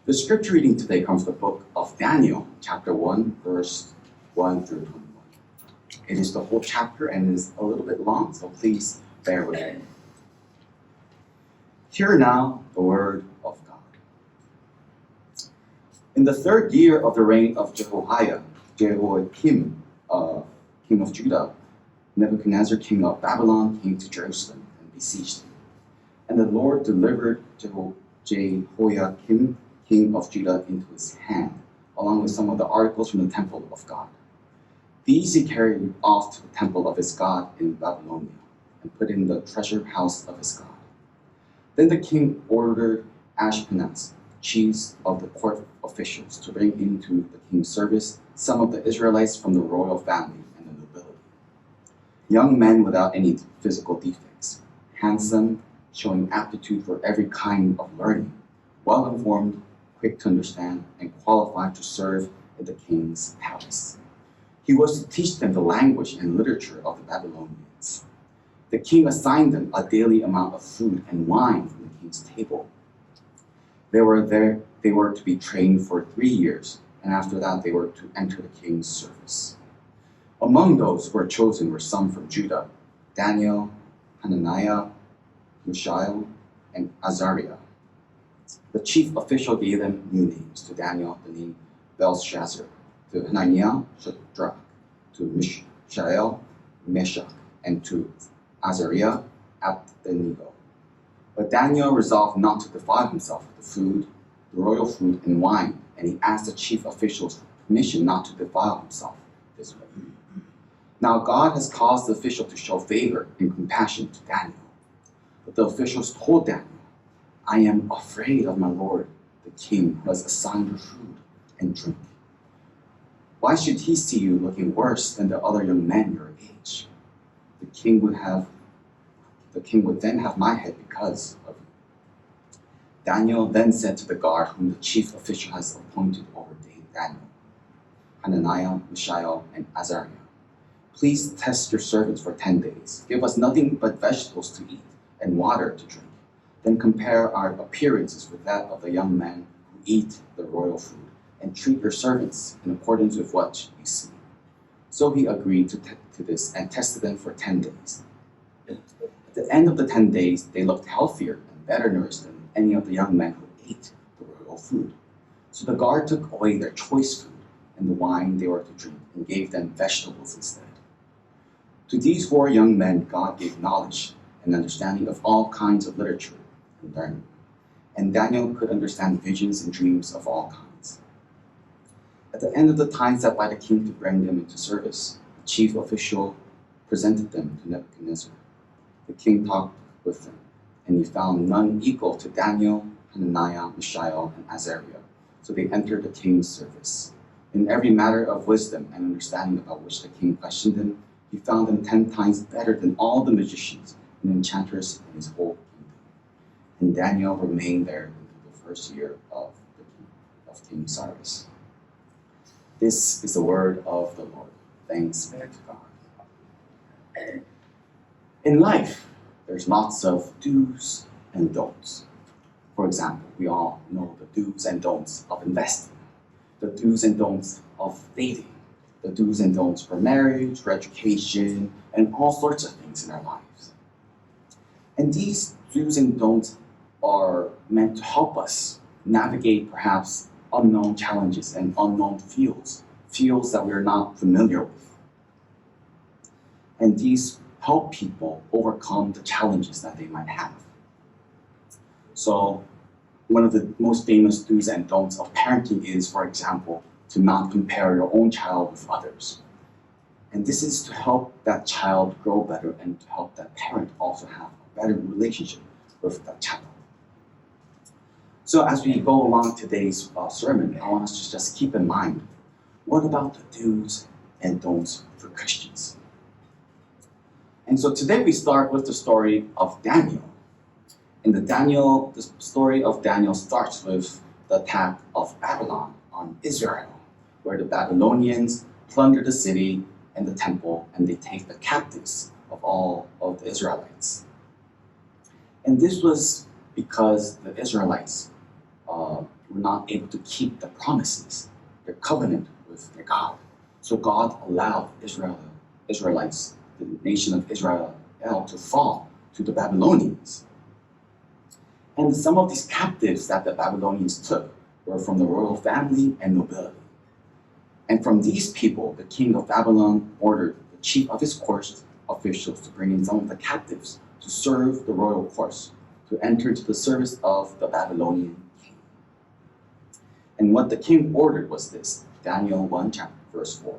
The scripture reading today comes from the book of Daniel, chapter 1, verse 1 through 21. It is the whole chapter and is a little bit long, so please bear with me. Hear now the word of God. In the 3rd year of the reign of Jehoiakim, king of Judah, Nebuchadnezzar, king of Babylon, came to Jerusalem and besieged him. And the Lord delivered Jehoiakim, king of Judah, into his hand, along with some of the articles from the temple of God. These he carried off to the temple of his God in Babylonia, and put in the treasure house of his God. Then the king ordered Ashpenaz, chiefs of the court officials, to bring into the king's service some of the Israelites from the royal family and the nobility. Young men without any physical defects, handsome, showing aptitude for every kind of learning, well-informed, quick to understand, and qualified to serve in the king's palace. He was to teach them the language and literature of the Babylonians. The king assigned them a daily amount of food and wine from the king's table. They were to be trained for 3 years, and after that they were to enter the king's service. Among those who were chosen were some from Judah: Daniel, Hananiah, Mishael, and Azariah. The chief official gave them new names: to Daniel the name Belshazzar, to Hananiah Shadrach, to Mishael Meshach, and to Azariah Abednego. But Daniel resolved not to defile himself with the food, the royal food and wine, and he asked the chief officials for permission not to defile himself this way. Now God has caused the official to show favor and compassion to Daniel. But the officials told Daniel, "I am afraid of my lord, the king, who has assigned you food and drink. Why should he see you looking worse than the other young men your age? The king would then have my head because of you." Daniel then said to the guard whom the chief official has appointed over Daniel, Hananiah, Mishael, and Azariah, "Please test your servants for 10 days. Give us nothing but vegetables to eat and water to drink. Then compare our appearances with that of the young men who eat the royal food, and treat your servants in accordance with what you see." So he agreed to this and tested them for 10 days. At the end of the 10 days, they looked healthier and better nourished than any of the young men who ate the royal food. So the guard took away their choice food and the wine they were to drink and gave them vegetables instead. To these 4 young men, God gave knowledge and understanding of all kinds of literature and learning. And Daniel could understand visions and dreams of all kinds. At the end of the time set by the king to bring them into service, the chief official presented them to Nebuchadnezzar. The king talked with them, and he found none equal to Daniel, Hananiah, Mishael, and Azariah. So they entered the king's service. In every matter of wisdom and understanding about which the king questioned them, he found them 10 times better than all the magicians and enchanters in his whole kingdom. And Daniel remained there until the 1st year of King Cyrus. This is the word of the Lord. Thanks be to God. In life, there's lots of do's and don'ts. For example, we all know the do's and don'ts of investing, the do's and don'ts of dating, the do's and don'ts for marriage, for education, and all sorts of things in our lives. And these do's and don'ts are meant to help us navigate perhaps unknown challenges and unknown fields that we're not familiar with. And these help people overcome the challenges that they might have. So one of the most famous do's and don'ts of parenting is, for example, to not compare your own child with others. And this is to help that child grow better and to help that parent also have a better relationship with that child. So as we go along today's sermon, I want us to just keep in mind, what about the do's and don'ts for Christians? And so today we start with the story of Daniel. And the story of Daniel starts with the attack of Babylon on Israel, where the Babylonians plunder the city and the temple, and they take the captives of all of the Israelites. And this was because the Israelites were not able to keep the promises, their covenant with their God. So God allowed Israelites, the nation of Israel, to fall to the Babylonians. And some of these captives that the Babylonians took were from the royal family and nobility. And from these people, the king of Babylon ordered the chief of his court officials to bring in some of the captives to serve the royal course, to enter into the service of the Babylonian king. And what the king ordered was this, Daniel 1 chapter verse 4.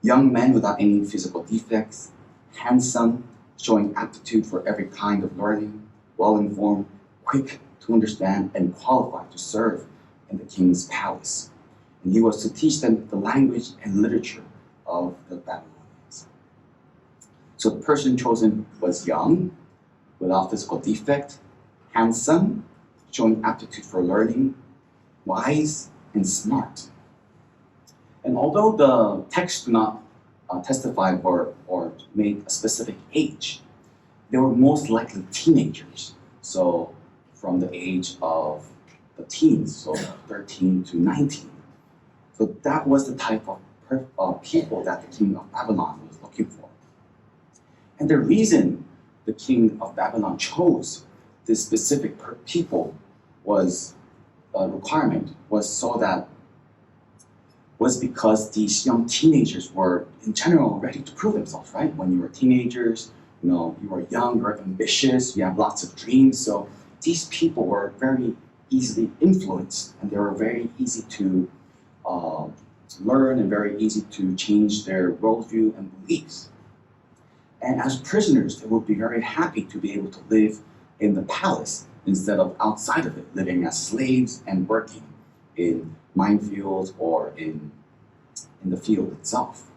Young men without any physical defects, handsome, showing aptitude for every kind of learning, well-informed, quick to understand, and qualified to serve in the king's palace. And he was to teach them the language and literature of the Babylonians. So the person chosen was young, without physical defect, handsome, showing aptitude for learning, wise, and smart. And although the text do not testify or make a specific age, they were most likely teenagers. So from the age of the teens, so 13 to 19. So that was the type of people that the king of Babylon was looking for. And the reason the king of Babylon chose this specific people was requirement was because these young teenagers were in general ready to prove themselves, right? When you were teenagers, you were young, you were ambitious, you have lots of dreams. So these people were very easily influenced, and they were very easy to learn and very easy to change their worldview and beliefs. And as prisoners, they would be very happy to be able to live in the palace instead of outside of it, living as slaves and working in minefields or in the field itself.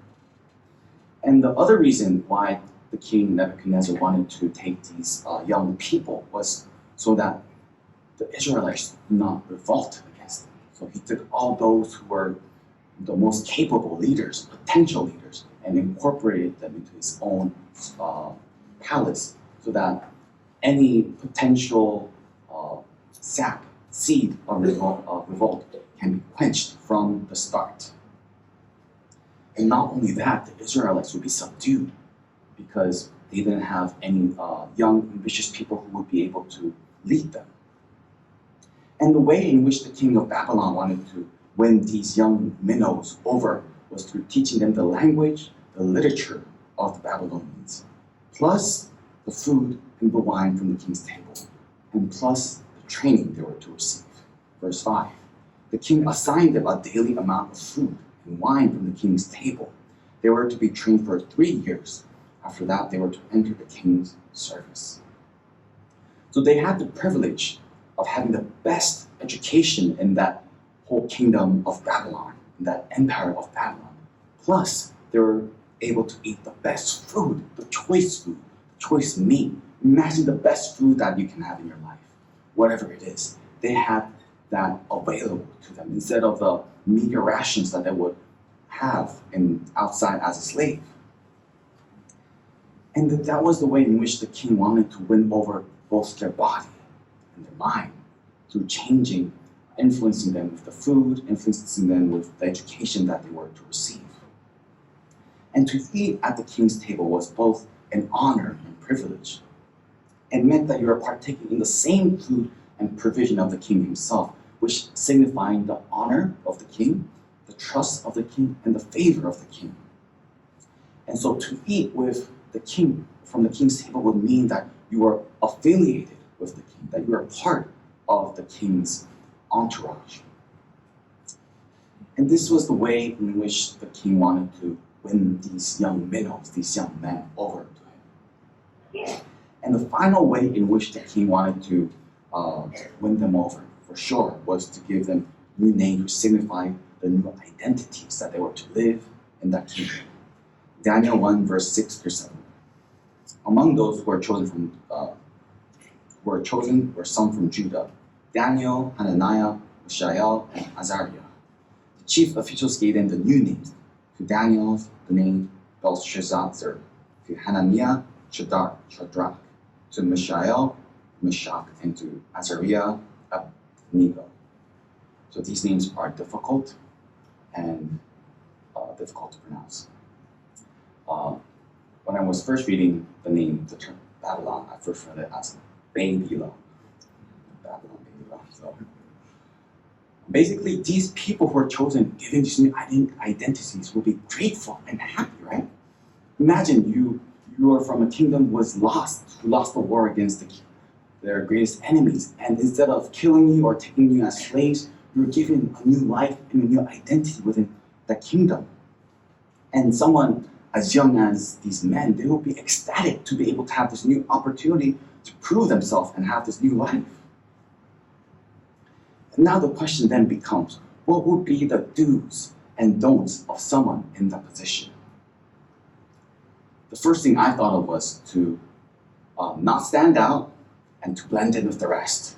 And the other reason why the king Nebuchadnezzar wanted to take these young people was so that the Israelites would not revolt against them. So he took all those who were the most capable leaders, potential leaders, and incorporated them into his own palace so that any potential seed of revolt can be quenched from the start. And not only that, the Israelites would be subdued because they didn't have any young, ambitious people who would be able to lead them. And the way in which the king of Babylon wanted to win these young minnows over was through teaching them the language, the literature of the Babylonians, plus the food and the wine from the king's table, and plus the training they were to receive. Verse 5, the king assigned them a daily amount of food and wine from the king's table. They were to be trained for 3 years. After that, they were to enter the king's service. So they had the privilege of having the best education in that whole kingdom of Babylon, in that empire of Babylon. Plus, they were able to eat the best food, the choice meat. Imagine the best food that you can have in your life, whatever it is. They had that available to them instead of the meager rations that they would have outside as a slave. And that was the way in which the king wanted to win over both their body and their mind through changing, influencing them with the food, influencing them with the education that they were to receive. And to eat at the king's table was both an honor and privilege. It meant that you were partaking in the same food and provision of the king himself, which signifying the honor of the king, the trust of the king, and the favor of the king. And so to eat with the king from the king's table would mean that you are affiliated with the king, that you are part of the king's entourage. And this was the way in which the king wanted to win these young minnows, these young men over to him. And the final way in which the king wanted to win them over, for sure, was to give them new names to signify the new identities that they were to live in that kingdom. Daniel 1 verse 6 through 7. Among those who were chosen were some from Judah: Daniel, Hananiah, Mishael, and Azariah. The chief officials gave them the new names. To Daniel, the name Belshazzar; to Hananiah, Shadrach; to Mishael, Meshach; and to Azariah, Abednego. So these names are difficult and difficult to pronounce. When I was first reading the term Babylon, I first read it as Babylon. Babylon, Babylon. So basically, these people who are chosen, given these new identities, will be grateful and happy, right? Imagine you are from a kingdom who lost the war against their greatest enemies, and instead of killing you or taking you as slaves, you're given a new life and a new identity within that kingdom. And someone as young as these men, they will be ecstatic to be able to have this new opportunity to prove themselves and have this new life. And now the question then becomes, what would be the do's and don'ts of someone in that position? The first thing I thought of was to not stand out and to blend in with the rest.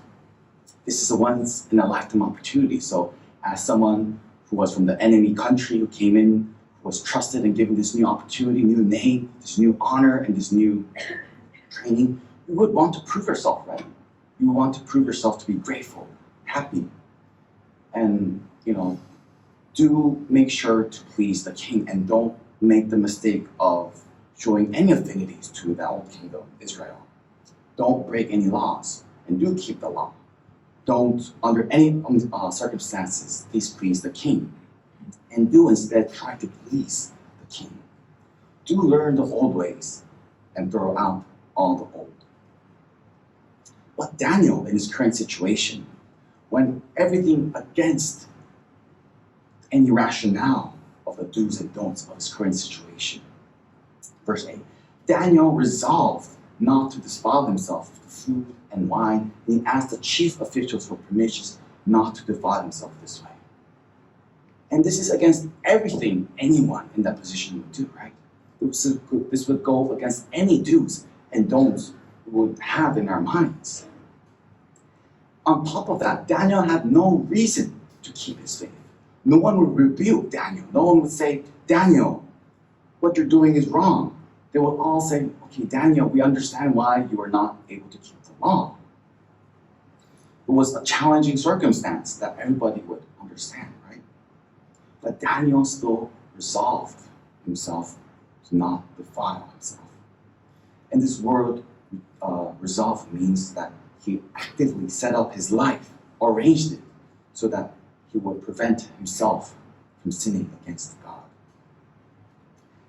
This is a once-in-a-lifetime opportunity. So as someone who was from the enemy country, who came in, who was trusted and given this new opportunity, new name, this new honor, and this new training, you would want to prove yourself, right? You would want to prove yourself to be grateful, happy, and, do make sure to please the king, and don't make the mistake of showing any affinities to the old kingdom, Israel. Don't break any laws, and do keep the law. Don't, under any circumstances, displease the king, and do instead try to please the king. Do learn the old ways and throw out all the old. But Daniel, in his current situation, when everything against any rationale of the do's and don'ts of his current situation. Verse 8, Daniel resolved not to defile himself with food and wine, and he asked the chief officials for permission not to defile himself this way. And this is against everything anyone in that position would do, right? This would go against any do's and don'ts we would have in our minds. On top of that, Daniel had no reason to keep his faith. No one would rebuke Daniel. No one would say, Daniel, what you're doing is wrong. They would all say, okay, Daniel, we understand why you are not able to keep the law. It was a challenging circumstance that everybody would understand, right? But Daniel still resolved himself to not defile himself. And this word resolve means that he actively set up his life, arranged it, so that he would prevent himself from sinning against God.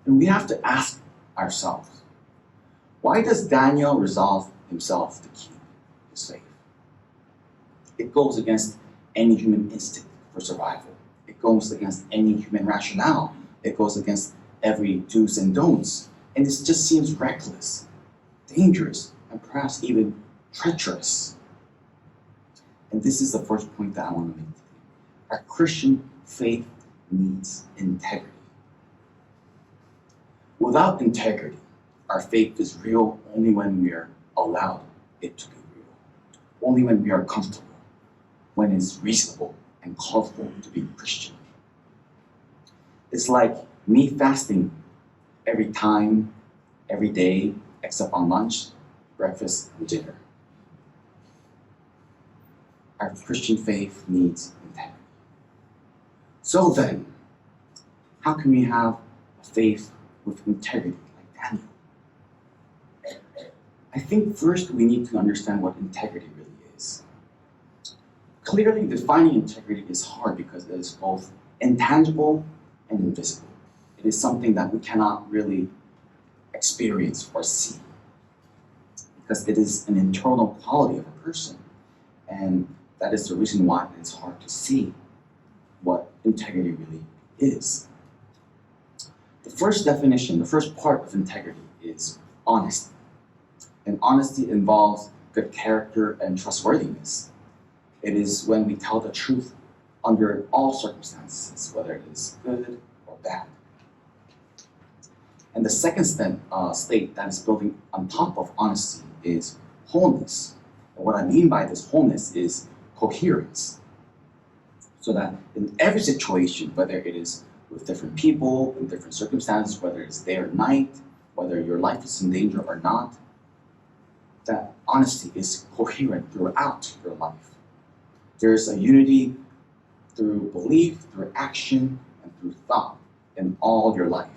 And we have to ask ourselves, why does Daniel resolve himself to keep his faith? It goes against any human instinct for survival. It goes against any human rationale. It goes against every do's and don'ts. And this just seems reckless, dangerous, and perhaps even treacherous. And this is the first point that I want to make today. Our Christian faith needs integrity. Without integrity, our faith is real only when we are allowed it to be real. Only when we are comfortable, when it's reasonable and comfortable to be Christian. It's like me fasting every time, every day, except on lunch, breakfast, and dinner. Our Christian faith needs integrity. So then, how can we have a faith with integrity like Daniel? I think first we need to understand what integrity really is. Clearly, defining integrity is hard because it is both intangible and invisible. It is something that we cannot really experience or see because it is an internal quality of a person, and that is the reason why it's hard to see what integrity really is. The first definition, the first part of integrity is honesty. And honesty involves good character and trustworthiness. It is when we tell the truth under all circumstances, whether it is good or bad. And the second state that is building on top of honesty is wholeness. And what I mean by this wholeness is coherence. So that in every situation, whether it is with different people, in different circumstances, whether it's day or night, whether your life is in danger or not, that honesty is coherent throughout your life. There's a unity through belief, through action, and through thought in all your life.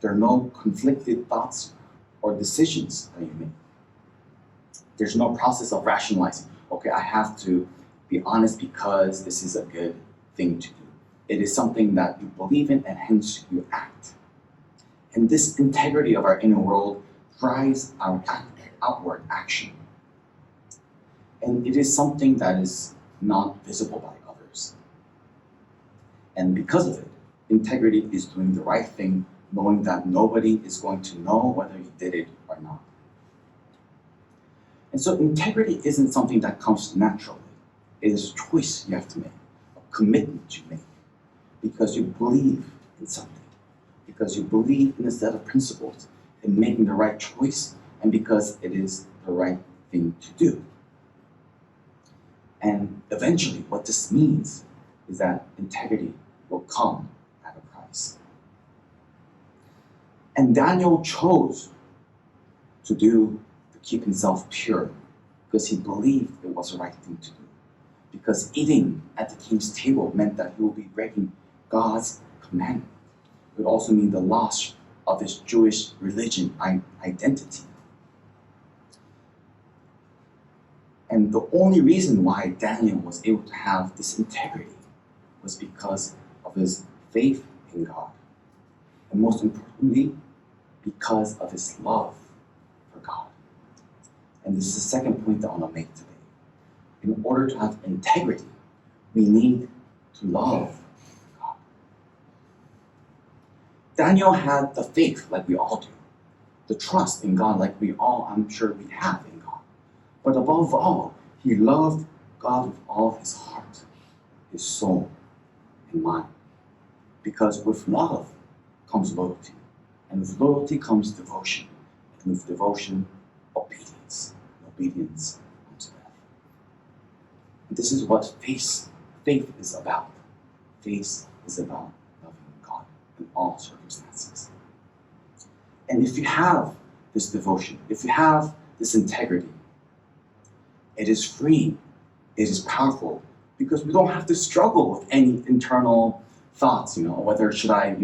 There are no conflicted thoughts or decisions that you make. There's no process of rationalizing. Okay, I have to be honest because this is a good thing to do. It is something that you believe in and hence you act. And this integrity of our inner world drives our outward action. And it is something that is not visible by others. And because of it, integrity is doing the right thing, knowing that nobody is going to know whether you did it or not. And so integrity isn't something that comes naturally. It is a choice you have to make, a commitment you make, because you believe in something, because you believe in a set of principles, in making the right choice, and because it is the right thing to do. And eventually, what this means is that integrity will come at a price. And Daniel chose to keep himself pure because he believed it was the right thing to do. Because eating at the king's table meant that he would be breaking God's commandment. It would also mean the loss of his Jewish religion identity. And the only reason why Daniel was able to have this integrity was because of his faith in God. And most importantly, because of his love for God. And this is the second point that I want to make today. In order to have integrity, we need to love God. Daniel had the faith like we all do, the trust in God like we all, I'm sure we have in God. But above all, he loved God with all his heart, his soul, and mind. Because with love comes loyalty, and with loyalty comes devotion, and with devotion, obedience. And obedience comes death. And this is what faith is about. Faith is about loving God in all circumstances. And if you have this devotion, if you have this integrity, it is free, it is powerful, because we don't have to struggle with any internal thoughts, whether should I,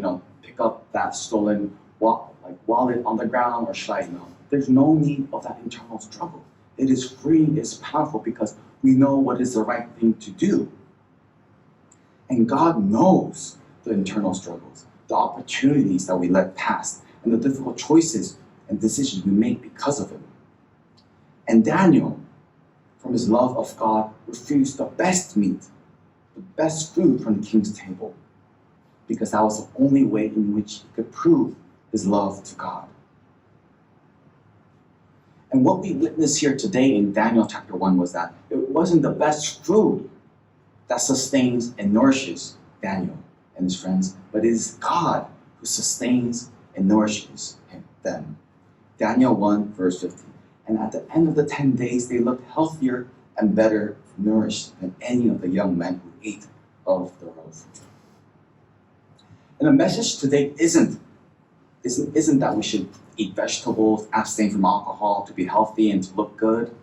pick up that stolen wallet on the ground, or should I, there's no need of that internal struggle. It is free, it is powerful, because we know what is the right thing to do. And God knows the internal struggles, the opportunities that we let pass, and the difficult choices and decisions we make because of it. And Daniel, from his love of God, refused the best meat, the best food from the king's table, because that was the only way in which he could prove his love to God. And what we witness here today in Daniel chapter 1 was that it wasn't the best food that sustains and nourishes Daniel and his friends, but it is God who sustains and nourishes them. Daniel 1 verse 15. And at the end of the 10 days, they looked healthier and better nourished than any of the young men who ate of the raw food. And the message today isn't that we should eat vegetables, abstain from alcohol to be healthy and to look good,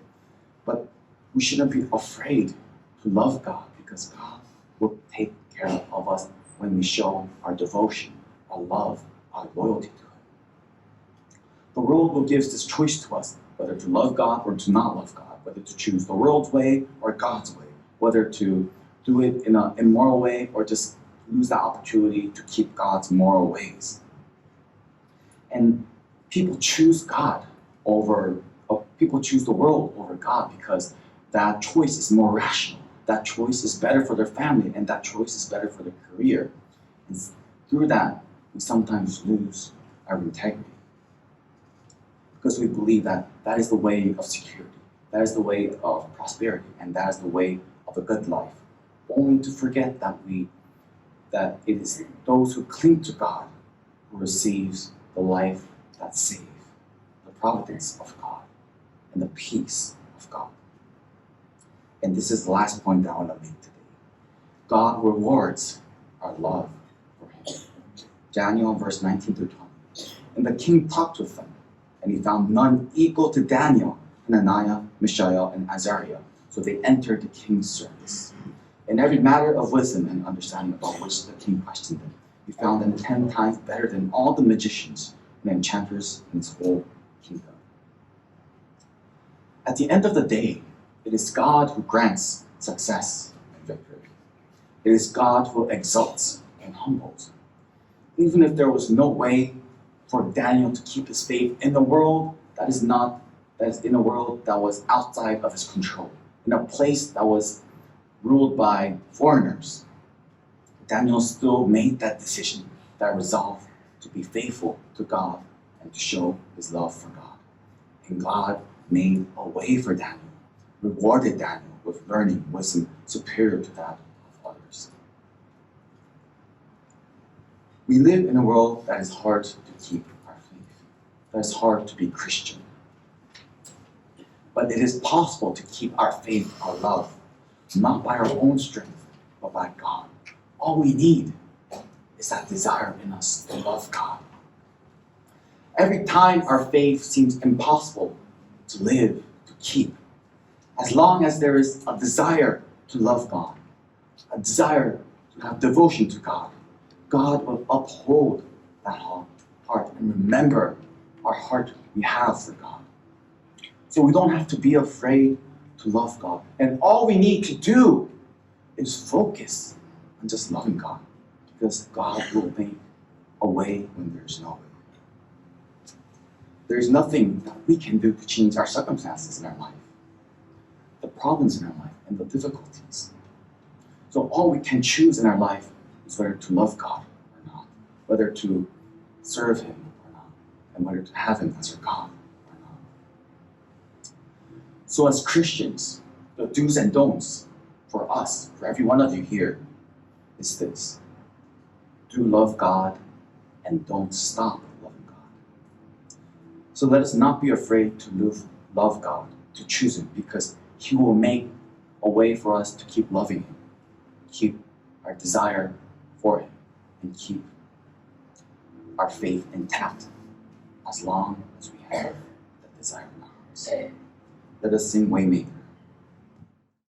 but we shouldn't be afraid to love God, because God will take care of us when we show our devotion, our love, our loyalty to Him. The world will give this choice to us, whether to love God or to not love God, whether to choose the world's way or God's way, whether to do it in an immoral way or just lose that opportunity to keep God's moral ways. And people choose people choose the world over God because that choice is more rational. That choice is better for their family, and that choice is better for their career. And through that, we sometimes lose our integrity, because we believe that that is the way of security, that is the way of prosperity, and that is the way of a good life, only to forget that it is those who cling to God who receives the life that saves, the providence of God, and the peace of God. And this is the last point that I want to make today. God rewards our love for Him. Daniel verse 19 through 20. And the king talked with them, and he found none equal to Daniel, Hananiah, Mishael, and Azariah. So they entered the king's service. In every matter of wisdom and understanding about which the king questioned him, he found them 10 times better than all the magicians and enchanters in his whole kingdom. At the end of the day, it is God who grants success and victory. It is God who exalts and humbles. Even if there was no way for Daniel to keep his faith in the world that is in a world that was outside of his control, in a place that was ruled by foreigners, Daniel still made that decision, that resolve to be faithful to God and to show his love for God. And God made a way for Daniel, rewarded Daniel with learning wisdom superior to that of others. We live in a world that is hard to keep our faith, that is hard to be Christian. But it is possible to keep our faith, our love, not by our own strength, but by God. All we need is that desire in us to love God. Every time our faith seems impossible to live, to keep, as long as there is a desire to love God, a desire to have devotion to God, God will uphold that heart and remember our heart we have for God. So we don't have to be afraid to love God. And all we need to do is focus on just loving God, because God will make a way when there's no way. There's nothing that we can do to change our circumstances in our life, the problems in our life, and the difficulties. So all we can choose in our life is whether to love God or not, whether to serve Him or not, and whether to have Him as our God or not. So as Christians, the do's and don'ts for us, for every one of you here, is this: do love God and don't stop loving God. So let us not be afraid to love God, to choose Him, because He will make a way for us to keep loving Him, keep our desire for Him, and keep our faith intact as long as we have that desire in our hearts. Let us sing Waymaker.